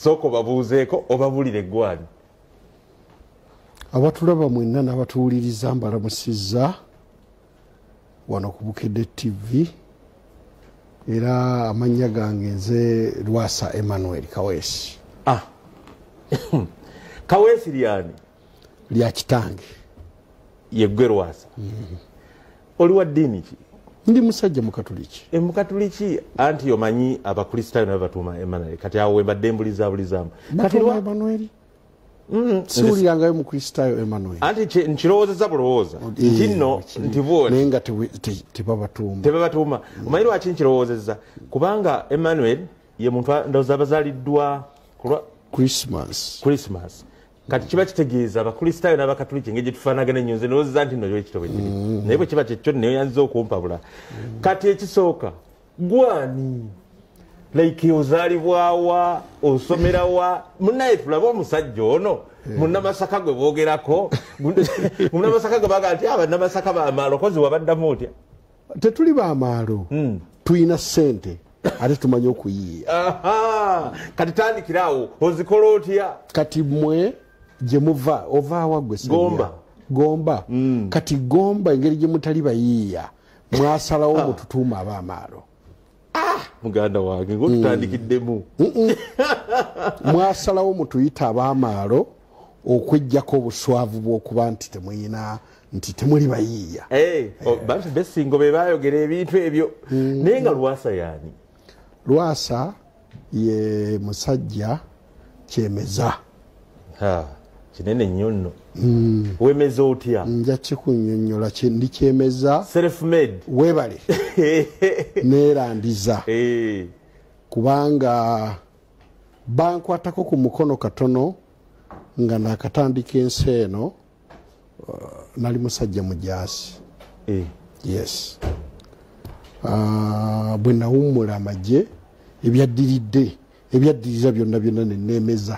soko babuuzeeko obabulire gwani abatulaba mwenna n'abatuwuliriza mbalamusizza wano ku Bukedde TV era amannya gange nze Lwasa Emmanuel Kaweesi. Kaweesi lyani? Lya kitange. Yeggwe Lwasa. Oli wa ddiini ki? Ndi musajja mukatuliki. Mukatuliki anti omanyi abakristaayo nabo batuuma Emmanuel kati awo wembadde mbulizaamu. Kati Emmanuel? Siwulirangayo mukristaayo Emmanuel. Anti nkirowoozezza bulowooza nti nno nti booli naye nga tebabatuuma. Tebabatuuma. Omanyi lwaki nkirowoozezza? Kubanga Emmanuel ye muntu ndowooza abazaaliddwa kulwa Christmas. Kati kiba kitegeeza abakristaayo n'abakatuliki engeri gye tufaanagana ennyo nze ndowooza nti nno kyekitabo kiri. Naye bwe kiba kyekyo naye oyanziza okumpabula. Kati ekisooka gwani? Like ozaalibwawa osomerawa munnaye tulaba omusajja ono munnamasaka gwe boogerako munnamasaka gwe baga nti abannamasaka bamaalo kozi wabaddamu otya? Tetuli bamaalo tuyina ssente ate tumanyi okuyiiya. Kati tandikiraawo ozikola otya? Kati mmwe gye muva ovaawa gwe Gomba. Kati Gomba engeri gye mutali bayiiya mwasalawo mututuuma ab'amaalo. Muganda wange ng'otutandikiddemu. Mwasalawo mutuyita ab'amaalo okweggyako obuswavu bw'okuba nti temuyina nti temuli bayiiya. Besingo be baayogera ebintu ebyo. Naye nga Lwasa yaani? Lwasa ye musajja kyemeza. Kinene nnyo nno. Wemeza otya? Nja kikunnyonnyola ndi kyemeza. Self made. Weebale. Neerandiza. Kubanga bankwatako ku mukono katono nga nakatandika ensi eno nali musajja mujaasi. Yes. Bwe nawummula amagye ebyaddiriza byonna ne neemeza.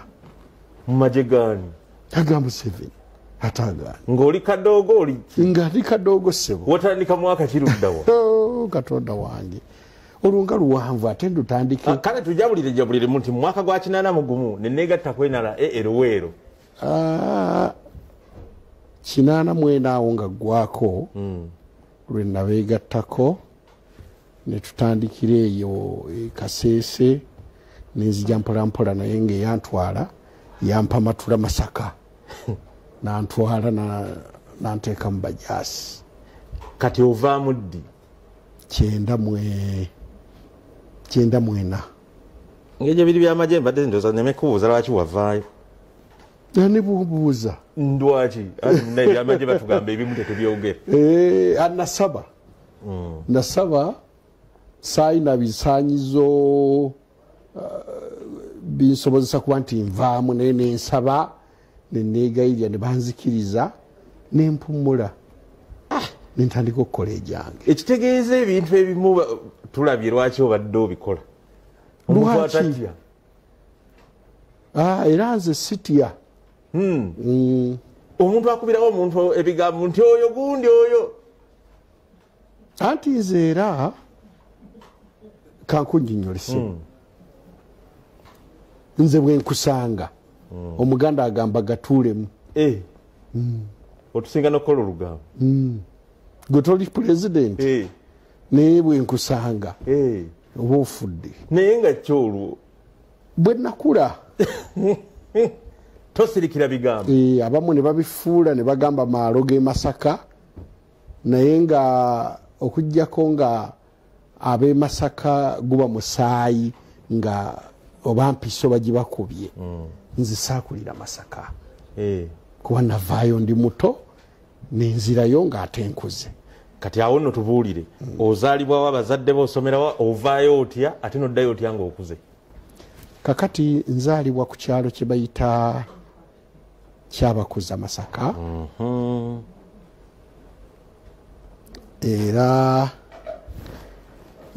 Mu magye gaani? Agamba 7 atagana. Ng'oli kadoogo oli? Nga ndi kadoogo ssebo. Watandika mwaka kiruddawa? Katonda wange. Olunga luwanvu ate ndutandike. Kale tujabulire nti mwaka gwa 81 ne neegatta kwenala Eroweero. 84 awo nga gwako lwe nabeegattako ne tutandikira eyo Kaseese nenzija mpolampola naye ng'eyantwala yampa matula Masaka nantwala nanteeka mu bajaasi. Kati ovaamu ddi? 94. Ng'ebyo biri by'amagye mbadde ndowooza nneme kubuuza lwaki wavaayo. Ne buubuuza. Ndwaki? Naye by'amagye batugamba ebimu tetubyogera. Nasaba saayina bisaanyizo binsobozesa kuba nti nvaamu naye nensaba neneegayirya ne banzikiriza nempumula nentandika okukola egyange. Ekitegeeza ebintu ebimu tulabye lwaki obadde obikola. Lwaki? Era nze sitya. Omuntu akubirawo omuntu ebigambo nti oyo gundi oyo. Anti nze era kankunjinyolese. Nze bwe nkusanga Omuganda agamba gatuulemu. Otusinga n'okukola olugambo. Gwe toli pulezidenti naye bwe nkusanga oba ofudde. Naye nga kyolwo bwe nakula tosirikira bigambo. Abamu ne babifuula ne bagamba maalo g'e Masaka naye nga okuggyako nga ab'e Masaka guba musaayi nga oba mpiso bagibakubye. Nze saakulira Masaka kuba navaayo ndi muto nenzirayo ng'ate nkuze. Kati awo nno tubuulire ozaalibwawo abazadde b'osomerawa ovaayo otya ate noddayo otya ng'okuze? Kakati nzaalibwa ku kyalo kye bayita Kyabakuza Masaka. Era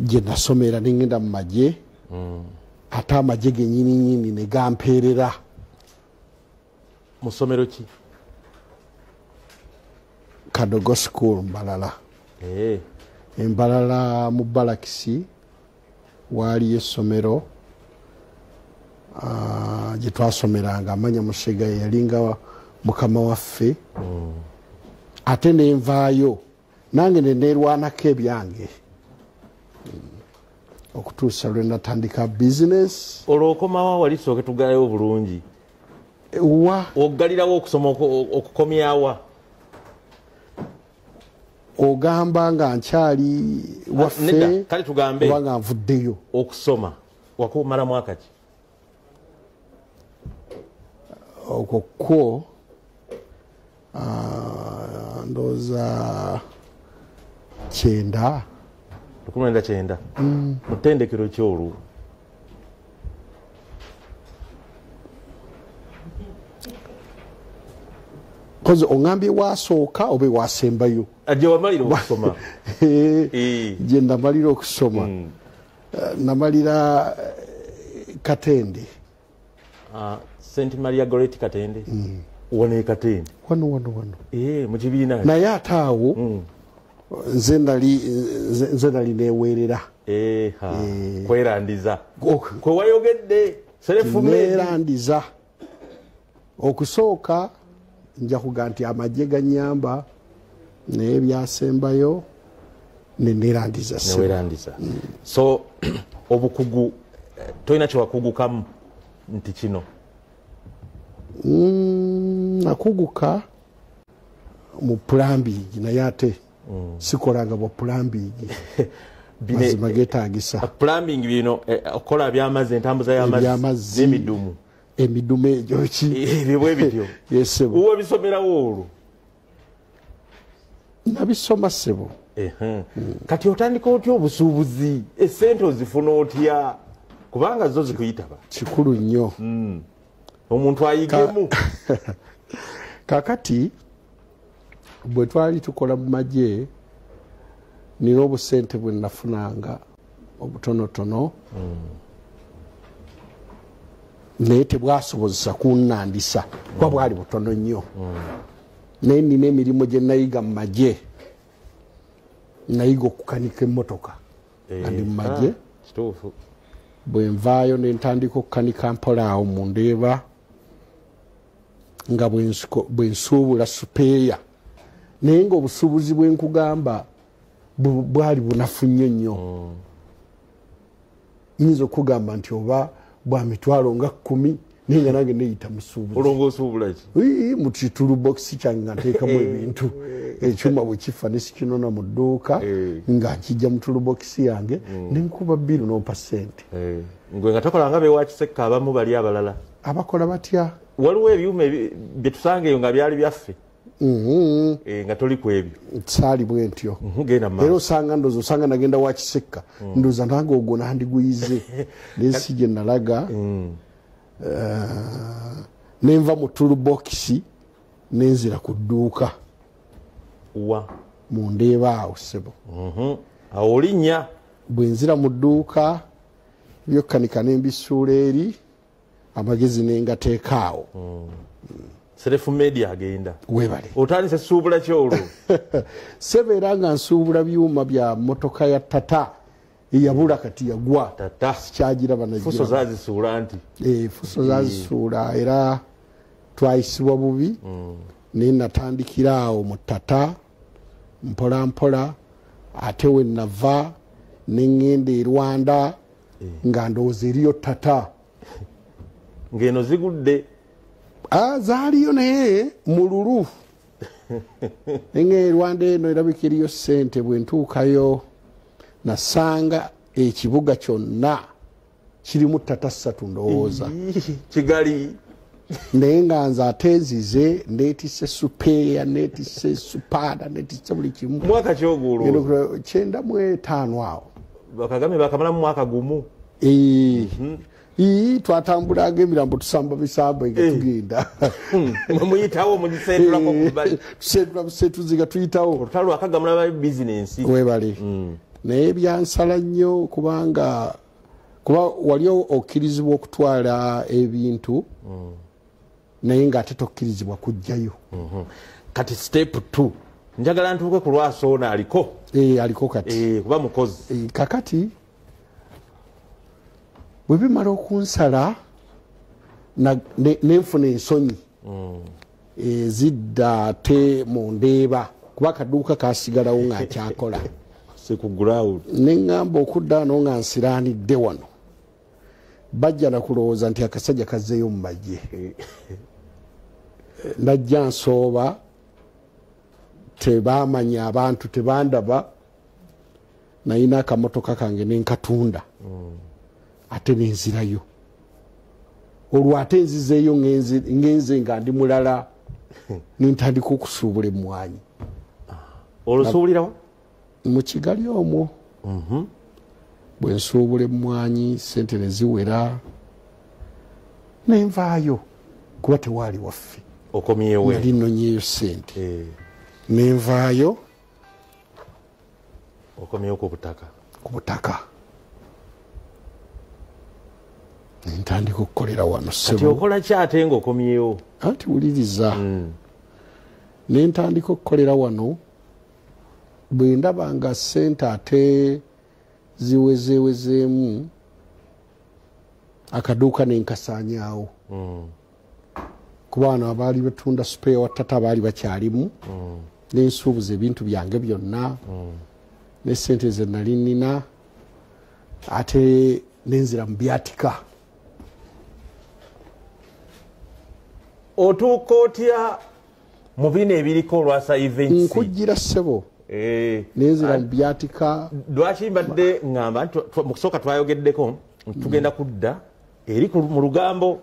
gye nasomera ne ngenda mu magye ate amagye gennyininyini ne gampeerera. Mu ssomero ki? Kadogo School Mbalala. Embalala mu Balakisi waaliyo essomero gye twasomeranga amanya Musega yalinga mukama waffe ate nenvaayo nange nenerwanako ebyange okutuusa lwe natandika bizinesi. Olwo okomawo wali tusooke tugalayo bulungi wa ogalirawo okusoma okukomyawa ogamba nga nkyali waffe kale tugambe oba nga nvuddeyo okusoma wakumala mwaka ki? okwo kwo ndowooza 19 mu ttendekero ki olwo? kozi oŋambye wasooka oba wasembayo? Gye wamalira okusoma? Gye namalira okusoma namalira Katende. St. Maria Goretti Katende. Wano Katende. Wano. Mu kibiina. Naye ate awo nze nali neewerera. Kwerandiza. Kwe wayogedde. Neerandiza. Okusooka nja kuga nti amagye ganyamba naye byasembayo neneerandiza. So obukugu tolina kyewakugukamu nti kino? Nakuguka mu plumbing naye ate sikolanga bwa plumbing. Mazima geetaagisa. Plumbing bino okola by'amazzi, entambuza y'amazzi n'emidumu. Emidumu egyo ki? Ebyo bwe bityo. Yesebo. Uwe bisomerawo olwo? Nabisoma sebo. Kati otandika otya obusuubuzi? Essente ozifuna otya? Kubanga zo zikuyitaba. Kikulu nnyo. Omuntu ayigemu. Kakati bwe twali tukola mu magye nina obusente bwe nafunanga obutonotono naye tebwasobozesa kunnandisa kuba bwali butono nnyo. Naye nina emirimu gye nayiga mu magye. Nayiga okukanika emmotoka nga ndi mu magye. Bwe nvaayo ne ntandika okukanika mpola awo mu Ndeeba nga bwe nsuubula supeeya. Naye ng'obusuubuzi bwe nkugamba bwali bunafu nnyo. Nyinza okugamba nti oba bwa mitwalo nga 10 naye nga nange neyita musuubuzi. Olwo ng'osuubula ki? Mu kitulubokisi kyange nga nteekamu ebintu. Ekyuma bwe kifa ne sikinona mu dduuka nga nkijja mu tulubokisi yange ne nkuba biru n'ompa ssente. Ngwe nga tokola nga bewakisekka abamu bali abalala. Abakola batya? Waliwo ebyuma bye tusanga eyo nga byali byaffe. Nga toli ku ebyo. Saali bwe ntyo. Era osanga ndoza osanga nagenda wakisekka. Ndoza nange ogwo nandiguyize. Nensi gye nalaga. Nenva mu tulubokisi nenzira ku dduuka. Mu Ndeeba awo ssebo. Awo olinnya. Bwe nzira mu dduuka byokkanika n'embisuula eri amagezi nengateeka awo. Self media agenda. Webale. Otandise suubula ki olwo? Sebeera nga nsuubula byuma bya motoka ya tata eyabula kati yagwa. Tata. Sikyagiraba na Fuso zazisuula nti. Fuso zazisuula era twayisibwa bubi. Naye natandikira awo mu tata mpola mpola ate we nava ne ŋŋenda e Rwanda nga ndowooza eriyo tata. Ng'eno zigudde. Zaaliyo naye mululu. Naye Rwanda eno erabika eriyo ssente. Bwe ntuukayo nasanga ekibuga kyonna kirimu tata 3 ndowooza. Kigali. Naye nga nze ate nzize neetisse supeeya neetisse supaada neetisse buli kimu. Mwaka ki ogwo olwo? 95 awo. Bakagambe bakamala mu mwaka gumu. Twatambulanga emirambo tusamba bisambo nga tugenda. Muyitawo mugisentulako kubbali. Tusentula busetuziga tuyitawo. Olutalo akagamula ba bizinensi. Webale. Naye byansala nnyo kuba wali okkirizibwa okutwala ebintu naye nga ate tokkirizibwa kujjayo. Kati step 2 njagala ntuuke ku Lwasa aliko. Aliko kati. Kuba mukozi. Kakati bwe bimala okunsala nenfuna ensonyi zidda ate mu ndeeba kuba akaduuka kasigalawo nga nkyakola neŋŋamba okudda wano nga nsiraanidde wano bajja nakulowooza nti akasajja kazzeeyo mu magye najja nsooba tebamanya abantu tebandaba nayina akamotoka kange nenkatunda ate nenzirayo olwo ate nzizeeyo ngenze nga ndi mulala nentandika okusuubula emmwanyi olusuubulirawo mu Kigali omwo bwe nsuubula emmwanyi sente ne ziwera nenvaayo kuba tewaali waffe okomyewe nali nnonyeeyo sente nenvaayo okomyewo ku butaka nentandika okukolera wano kati okola ki ate ng'okomyewo anti wuliriza nentandika okukolera wano bwe ndaba nga sente ate ziwezeewezeemu akaduuka nenkasaanyaawo kuba wano abaali batunda supeya watata abaali bakyalimu nensuubuza ebintu byange byonna ne sente ze nali nina ate nenzira mu byatika otuuka otya mu bino ebiriko Lwasa events nkujjira ssebo nenzira mu byatika lwaki mbadde ŋŋamba nti mu kusooka twayogeddeko tugenda kudda eri mu lugambo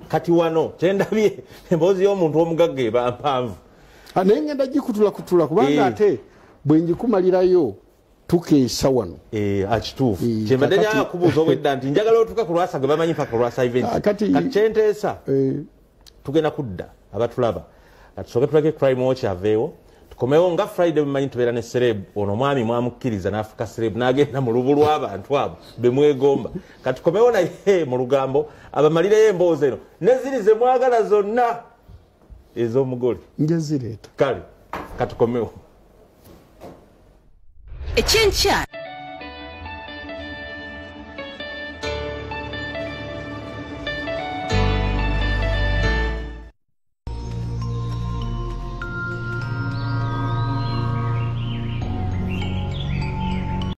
kati wano kyendabye emboozi y'omuntu omugagga eba mpanvu naye ngenda gikutulakutula kubanga ate bwe njikumalirayo tukeesa wano akituufu kyembadde njagala kubuuza obwedda nti njagala otuuka ku Lwasa gwe bamanyi paka Lwasa events kati kyenteesa tugenda kudda abatulaba katusooke tulage crime watch aveewo tukomewo nga Friday mumanyi tubeera ne Sereb ono omwami mwamukkiriza n'afuka Sereb n'agenda mu lubu lw'abantu abo bemwegomba katukomewo naye mu lugambo abamalireyo emboozi eno neziri ze mwagala zonna ez'omugole njezireeta kale katukomewo ekyenkya